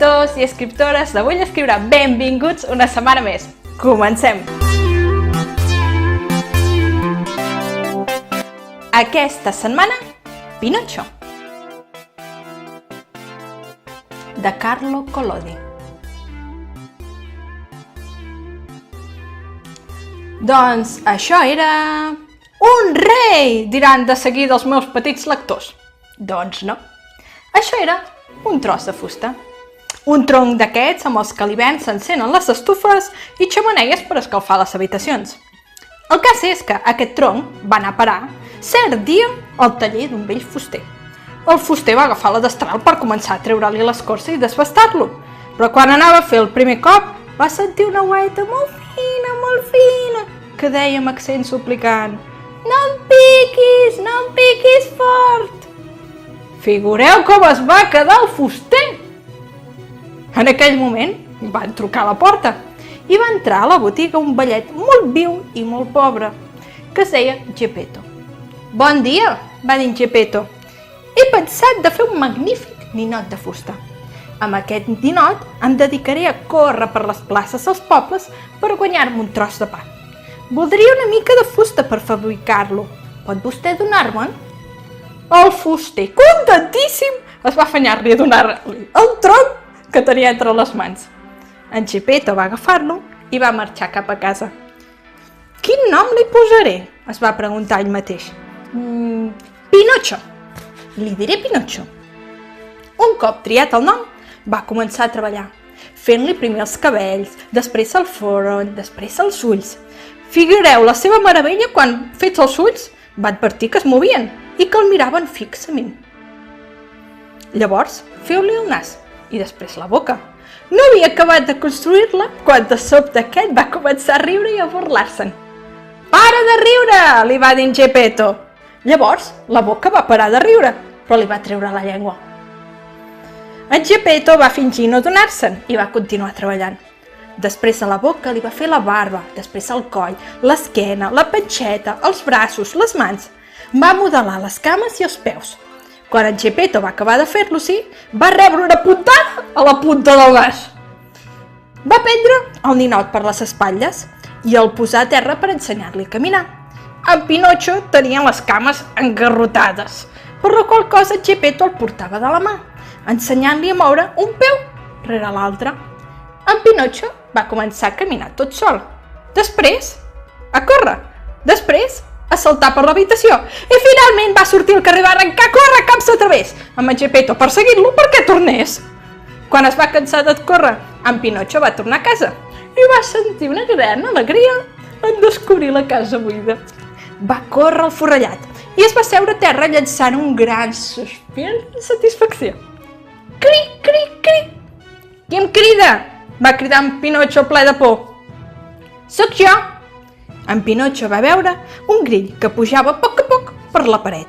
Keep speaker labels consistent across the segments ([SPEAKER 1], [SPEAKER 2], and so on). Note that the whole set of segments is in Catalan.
[SPEAKER 1] escriptors i escriptores de Vull Escriure, benvinguts una setmana més. Comencem! Aquesta setmana, Pinocho, de Carlo Collodi. Doncs això era un rei, diran de seguida els meus petits lectors. Doncs no, això era un tros de fusta. Un tronc d'aquests amb els que a l'hivern s'encenen les estufes i xemeneies per escalfar les habitacions. El cas és que aquest tronc va anar a parar cert dia al taller d'un vell fuster. El fuster va agafar la destral per començar a treure-li l'escorça i desbastar-lo, però quan anava a fer el primer cop va sentir una guaita molt fina, que deia amb accent suplicant: no em piquis fort! Figureu com es va quedar el fuster! En aquell moment van trucar a la porta i va entrar a la botiga un vellet molt viu i molt pobre, que es deia Geppetto. Bon dia, va dir Geppetto. He pensat de fer un magnífic ninot de fusta. Amb aquest ninot em dedicaré a córrer per les places dels pobles per guanyar-me un tros de pa. Voldria una mica de fusta per fabricar-lo. Pot vostè donar-me'n? El fuster, contentíssim, es va afanyar-li a donar-li el tronc que tenia entre les mans. En Geppetto va agafar-lo i va marxar cap a casa. Quin nom li posaré? Es va preguntar ell mateix. Pinocho. Li diré Pinocho. Un cop triat el nom, va començar a treballar, fent-li primer els cabells, després el front, després els ulls. Figureu la seva meravella quan, fets els ulls, va advertir que es movien i que el miraven fixament. Llavors, feu-li el nas i després la boca. No havia acabat de construir-la quan de sobte aquest va començar a riure i a burlar-se'n. Para de riure, li va dir Geppetto. Llavors, la boca va parar de riure, però li va treure la llengua. En Geppetto va fingir no donar-se'n i va continuar treballant. Després a la boca li va fer la barba, després el coll, l'esquena, la panxeta, els braços, les mans. Va modelar les cames i els peus. Quan en Geppetto va acabar de fer-lo, va rebre una puntada a la punta del nas. Va prendre el ninot per les espatlles i el posar a terra per ensenyar-li a caminar. En Pinocho tenia les cames engarrotades, per la qual cosa Geppetto el portava de la mà, ensenyant-li a moure un peu rere l'altre. En Pinocho va començar a caminar tot sol, després a córrer, després a saltar per l'habitació i finalment va sortir al carrer, va arrencar a córrer cap a través, amb en Geppetto perseguint-lo perquè tornés. Quan es va cansar de córrer, en Pinocho va tornar a casa i va sentir una gran alegria en descobrir la casa buida. Va córrer al forrellat i es va seure a terra llançant un gran sospir de satisfacció. Cric, cric, cric! Qui em crida? Va cridar en Pinocho ple de por. Soc jo! En Pinocho va veure un grill que pujava a poc per la paret.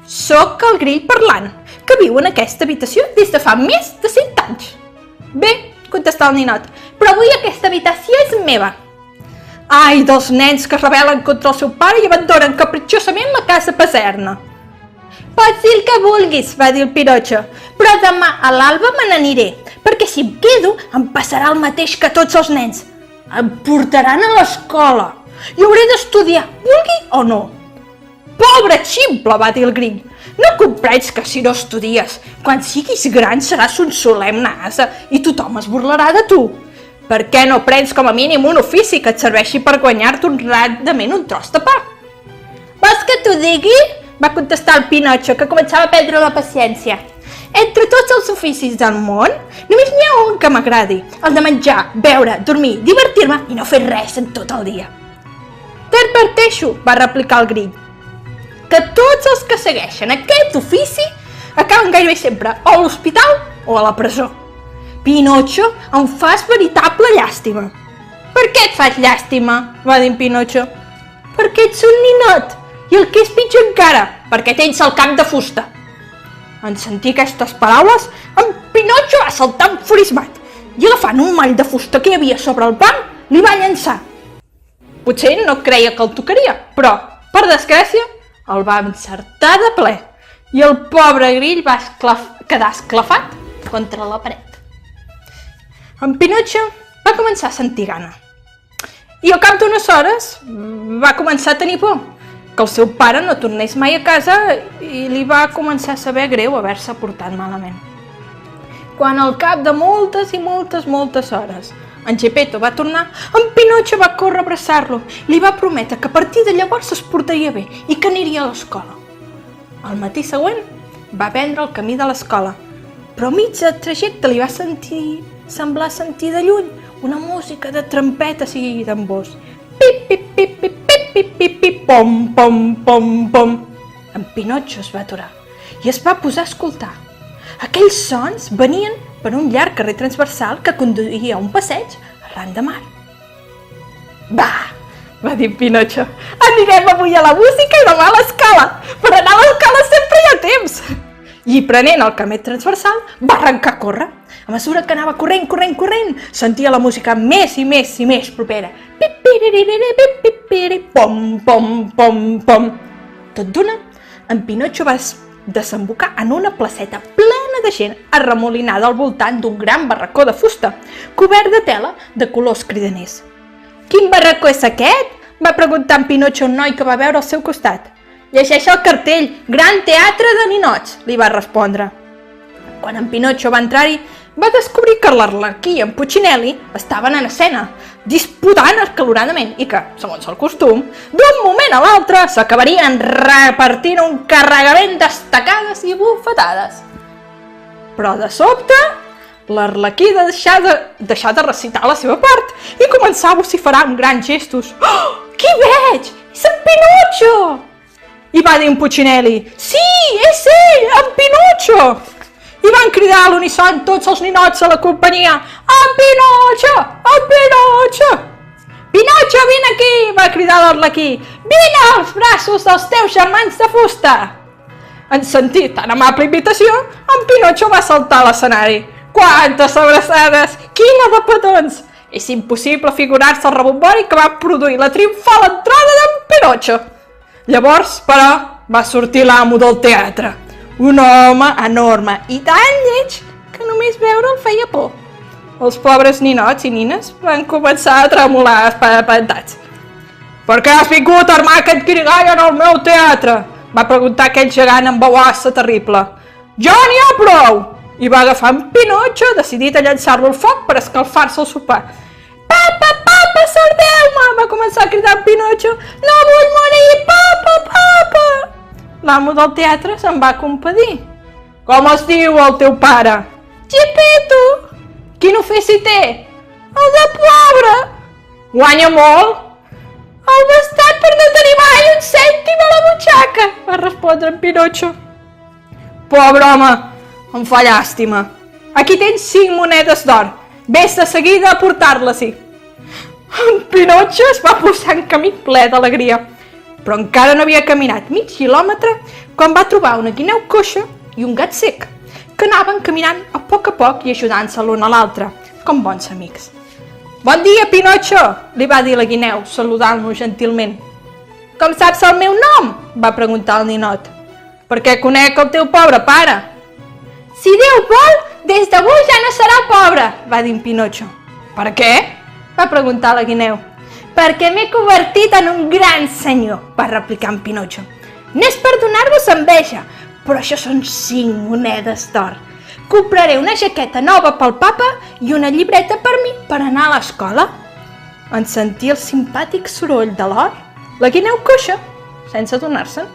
[SPEAKER 1] Soc el grill parlant, que viu en aquesta habitació des de fa més de 100 anys. Bé, contestà el ninot, però avui aquesta habitació és meva. Ai, dels nens que es rebel·len contra el seu pare i abandonen capritxosament la casa paterna. Pots dir el que vulguis, va dir el Pinocho, però demà a l'alba me n'aniré, perquè si em quedo em passarà el mateix que tots els nens. Em portaran a l'escola i hauré d'estudiar, vulgui o no. Pobre ximple, va dir el grill. No comprens que si no estudies, quan siguis gran seràs un solemne ase i tothom es burlarà de tu. Per què no prens com a mínim un ofici que et serveixi per guanyar-te honradament un tros de pa? Vols que t'ho digui? Va contestar el Pinocho, que començava a perdre la paciència. Entre tots els oficis del món, només n'hi ha un que m'agradi, el de menjar, beure, dormir, divertir-me i no fer res en tot el dia. T'adverteixo, va replicar el grill, que tots els que segueixen aquest ofici acaben gairebé sempre o a l'hospital o a la presó. Pinocho, em fas veritable llàstima. Per què et fas llàstima? Va dir Pinocho. Perquè ets un ninot, i el que és pitjor encara, perquè tens el cap de fusta. En sentir aquestes paraules, en Pinocho va saltar enfurismat i agafant un mall de fusta que hi havia sobre el banc, li va llançar. Potser no creia que el tocaria, però, per desgràcia, el va encertar de ple i el pobre grill va quedar esclafat contra la paret. En Pinotxo va començar a sentir gana. I al cap d'unes hores va començar a tenir por, que el seu pare no tornés mai a casa i li va començar a saber greu haver-se portat malament. Quan al cap de moltes hores en Geppetto va tornar, en Pinotxo va córrer a abraçar-lo i li va prometre que a partir de llavors es portaria bé i que aniria a l'escola. Al matí següent va prendre el camí de l'escola, però a mig del trajecte li va semblar sentir de lluny una música de trompetes i tambors. Pip, pip, pip, pip, pip, pip, pip, pip, pom, pom, pom, pom. En Pinotxo es va aturar i es va posar a escoltar. Aquells sons venien per un llarg carrer transversal que conduïa a un passeig arran de mar. Va dir Pinotxo, anirem avui a la música i demà a l'escola. Per anar a l'escola sempre hi ha temps. I prenent el camí transversal va arrencar a córrer. A mesura que anava corrent, sentia la música més i més propera. Pom, pom, pom, pom. Tot d'una, en Pinotxo va desembocar en una placeta plena de gent arremolinada al voltant d'un gran barracó de fusta, cobert de tela de colors cridaners. «Quin barracó és aquest?», va preguntar en Pinotxo un noi que va veure al seu costat. «Llegeix el cartell, Gran Teatre de Ninots», li va respondre. Quan en Pinotxo va entrar-hi, va descobrir que l'Arlequí i en Puccinelli estaven en escena, disputant acaloradament i que, segons el costum, d'un moment a l'altre s'acabarien repartint un carregament d'estacades i bufetades. Però de sobte, l'Arlequí deixà de recitar la seva part i començà a vociferar amb grans gestos. «Oh, qui veig? És en Pinotxo!» I va dir en Puccinelli: «Sí, és ell, en Pinotxo!» I van cridar a l'unisson tots els ninots de la companyia: «En Pinotxo! En Pinotxo!» «Pinotxo, vine aquí!» va cridar l'Arlequí. «Vine als braços dels teus germans de fusta!» En sentir tan amable invitació, en Pinotxo va saltar a l'escenari. Quantes abraçades! Quina de petons! És impossible figurar-se el rebombori que va produir la triomfal entrada d'en Pinotxo. Llavors, però, va sortir l'amo del teatre. Un home enorme i tan lleig que només veure'l feia por. Els pobres ninots i nines van començar a tremolar espantats. «Per què has vingut a armar aquest guirigall en el meu teatre?», va preguntar aquell gegant amb veu assa terrible. «Ja n'hi ha prou!» I va agafar en Pinotxo, decidit a llançar-lo al foc per escalfar-se el sopar. «Papa, papa, salveu-me!» va començar a cridar en Pinotxo. «No vull morir, papa, papa!» L'amo del teatre se'n va compadir. «Com es diu el teu pare?» «Geppetto!» «Quin ofici té?» «El de pobre!» «Guanya molt?» «El bastat per no tenir mai un cèntim a la butxaca!» va respondre en Pinotxo. «Pobre home, em fa llàstima. Aquí tens 5 monedes d'or. Ves de seguida a portar-les-hi.» En Pinotxo es va posar en camí ple d'alegria, però encara no havia caminat mig quilòmetre quan va trobar una guineu coixa i un gat cec, que anaven caminant a poc i ajudant-se l'un a l'altre, com bons amics. «Bon dia, Pinotxo!» li va dir la guineu, saludant-lo gentilment. «Com saps el meu nom?», va preguntar el ninot. «Perquè conec el teu pobre pare.» «Si Déu vol, des d'avui ja no serà pobre!», va dir en Pinotxo. «Per què?», va preguntar la guineu. «Perquè m'he convertit en un gran senyor», va replicar en Pinotxo. «N'és per donar-vos enveja, però això són 5 monedes d'or. Compraré una jaqueta nova pel papa i una llibreta per mi per anar a l'escola.» En sentir el simpàtic soroll de l'or, la guineu coixa, sense adonar-se'n,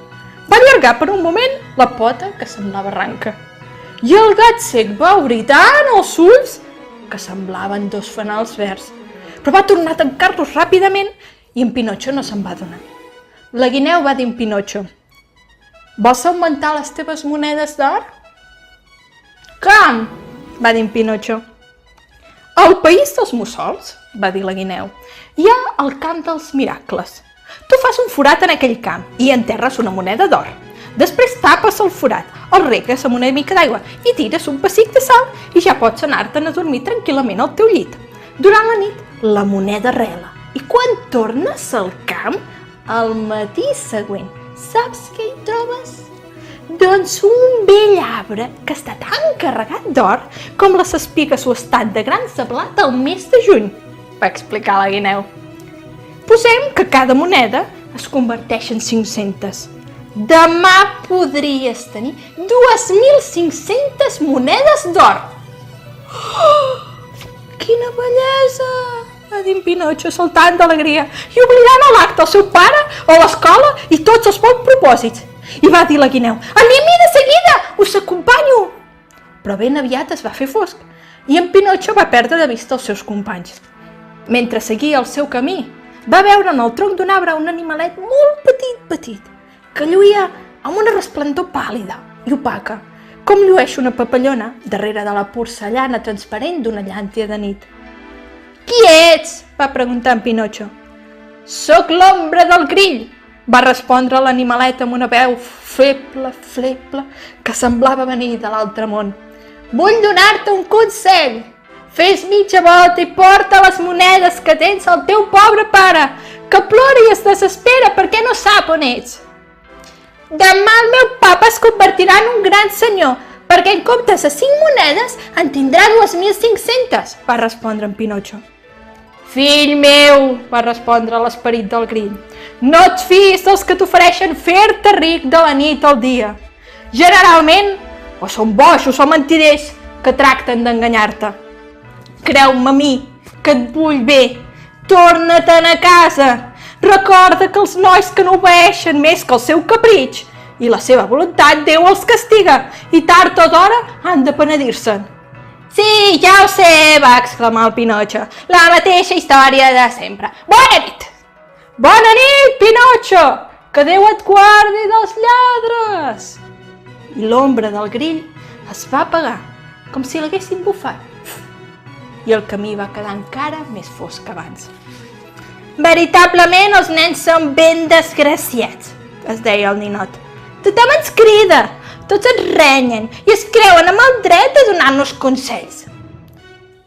[SPEAKER 1] va allargar per un moment la pota que semblava ranca. I el gat cec va obrir tant els ulls que semblaven 2 fanals verds, però va tornar a tancar-los ràpidament i en Pinotxo no se'n va adonar. La guineu va dir en Pinotxo: «Vols augmentar les teves monedes d'or?». «Com?», va dir en Pinotxo. «Al país dels mussols», va dir la guineu, «hi ha el camp dels miracles. Tu fas un forat en aquell camp i enterres una moneda d'or. Després tapes el forat, el regues amb una mica d'aigua i tires un pessic de sal i ja pots anar-te'n a dormir tranquil·lament al teu llit. Durant la nit, la moneda rela i quan tornes al camp, al matí següent, saps què hi trobes? Doncs un vell arbre que està tan carregat d'or com les espigues ho estan de grans de blat al mes de juny, va explicar la guineu. Posem que cada moneda es converteix en 500. Demà podries tenir 2.500 monedes d'or. Oh, quina bellesa! Va dir en Pinotxo saltant d'alegria i oblidant a l'acte el seu pare, a l'escola i tots els bons propòsits. I va dir la guineu: anem-hi de seguida, us acompanyo! Però ben aviat es va fer fosc i en Pinotxo va perdre de vista els seus companys. Mentre seguia el seu camí, va veure en el tronc d'un arbre un animalet molt petit, que lluïa amb una resplendor pàl·lida i opaca, com llueix una papallona darrere de la porcellana transparent d'una llàntia de nit. «Qui ets?», va preguntar en Pinotxo. «Soc l'ombra del grill», va respondre l'animalet amb una veu feble, que semblava venir de l'altre món. «Vull donar-te un consell. Fes mitja volta i porta les monedes que tens al teu pobre pare, que plora i es desespera perquè no sap on ets. Demà el meu papa es convertirà en un gran senyor, perquè en comptes de 5 monedes en tindrà 2.500, va respondre en Pinotxo. Fill meu, va respondre l'esperit del grill, no et fiïs dels que t'ofereixen fer-te ric de la nit al dia. Generalment, o són bojos o mentiders que tracten d'enganyar-te. Creu-me a mi, que et vull bé. Torna-te'n a casa. Recorda que els nois que no obeeixen més que el seu capritx i la seva voluntat, Déu els castiga i tard o d'hora han de penedir-se'n. Sí, ja ho sé, va exclamar el Pinotxo. La mateixa història de sempre. Bona nit! Bona nit, Pinotxo! Que Déu et guardi dels lladres! I l'ombra del grill es va apagar, com si l'haguessin bufat. I el camí va quedar encara més fosc que abans. Veritablement els nens són ben desgraciats, es deia el ninot. Tothom ens crida, tots ens renyen i es creuen amb el dret de donar-nos consells.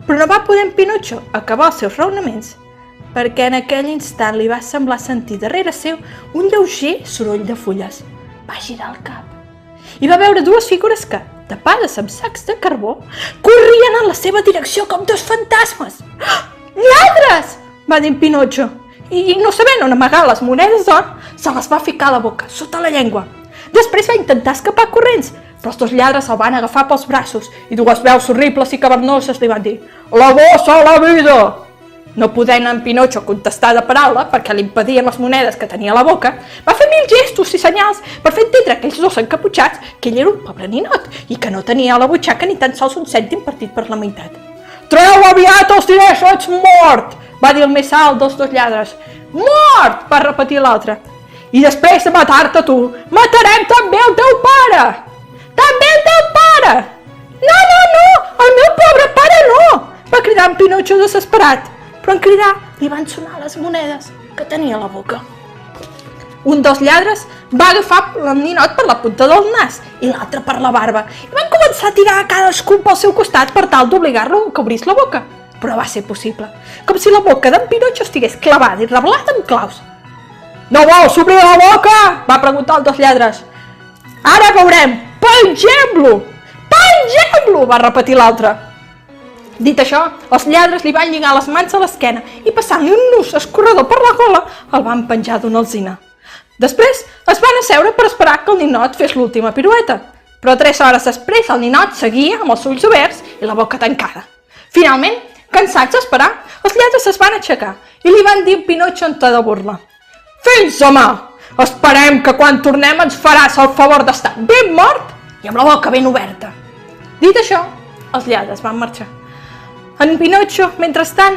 [SPEAKER 1] Però no va poder en Pinotxo acabar els seus raonaments, perquè en aquell instant li va semblar sentir darrere seu un lleuger soroll de fulles. Va girar el cap i va veure dues figures que, tapades amb sacs de carbó, corrien en la seva direcció com dos fantasmes. Lladres! Va dir en Pinotxo, i no sabent on amagar les monedes d'or, se les va ficar a la boca, sota la llengua. Després va intentar escapar corrents, però els dos lladres el van agafar pels braços i dues veus horribles i cavernoses li van dir: «La bossa a la vida!» No podent en Pinotxo contestar de paraula perquè li impedien les monedes que tenia a la boca, va fer 1000 gestos i senyals per fer entendre a aquells dos encaputxats que ell era un pobre ninot i que no tenia a la butxaca ni tan sols un cèntim partit per la meitat. «Treu aviat els diners o ets mort!», va dir el més alt dels dos lladres. «Mort!», va repetir l'altre. «I després de matar-te tu, matarem també el teu pare!» «També el teu pare!» «No, el meu pobre pare no!», va cridar en Pinotxo desesperat. Però en cridar li van sonar les monedes que tenia a la boca. Un dels lladres va agafar el ninot per la punta del nas i l'altre per la barba i van començar a tirar a cadascun pel seu costat per tal d'obligar-lo que obrís la boca. Però va ser possible, com si la boca d'en Pinotxo estigués clavada i reblada amb claus. «No vols obrir la boca?», va preguntar el dels lladres. «Ara veurem! Pengem-lo!» «Pengem-lo!», va repetir l'altre. Dit això, els lladres li van lligar les mans a l'esquena i passant-li un nus escorredor per la gola, el van penjar d'una alzina. Després es van asseure per esperar que el ninot fes l'última pirueta, però 3 hores després el ninot seguia amb els ulls oberts i la boca tancada. Finalment, cansats d'esperar, els lladres es van aixecar i li van dir a Pinotxo en to de burla: «Fins demà! Esperem que quan tornem ens faràs el favor d'estar ben mort i amb la boca ben oberta». Dit això, els lladres van marxar. En Pinotxo, mentrestant,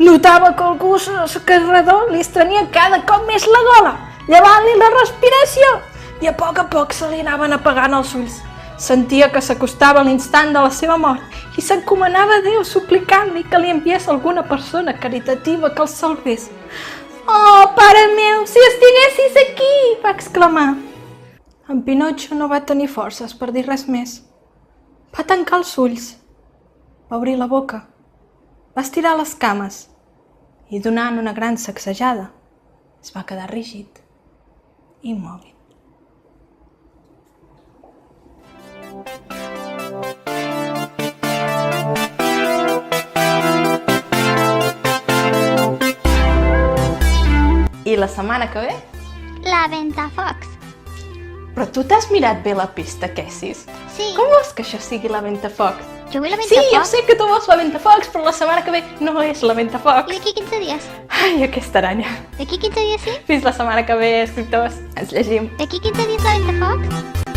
[SPEAKER 1] notava que algú a seu carreró li estrenia cada cop més la gola, llevant-li la respiració, i a poc se li anaven apagant els ulls. Sentia que s'acostava l'instant de la seva mort i s'encomanava a Déu suplicant-li que li enviés alguna persona caritativa que el salvés. «Oh, pare meu, si estiguessis aquí!», va exclamar. En Pinotxo no va tenir forces per dir res més. Va tancar els ulls, va obrir la boca, va estirar les cames i, donant una gran sacsejada, es va quedar rígid i immòbil. la setmana que ve?
[SPEAKER 2] La Ventafocs.
[SPEAKER 1] Però tu t'has mirat bé la pista, Cassis?
[SPEAKER 2] Sí.
[SPEAKER 1] Com vols que això sigui la Ventafocs?
[SPEAKER 2] Jo vull la
[SPEAKER 1] Sí,
[SPEAKER 2] Ventafocs.
[SPEAKER 1] jo sé que tu vols la Ventafocs, però la setmana que ve no és la
[SPEAKER 2] I
[SPEAKER 1] Ventafocs.
[SPEAKER 2] d'aquí 15 dies?
[SPEAKER 1] Ai, aquesta aranya.
[SPEAKER 2] D'aquí 15 dies sí?
[SPEAKER 1] Fins la setmana que ve, escriptors. Ens llegim.
[SPEAKER 2] D'aquí 15 dies la Ventafocs?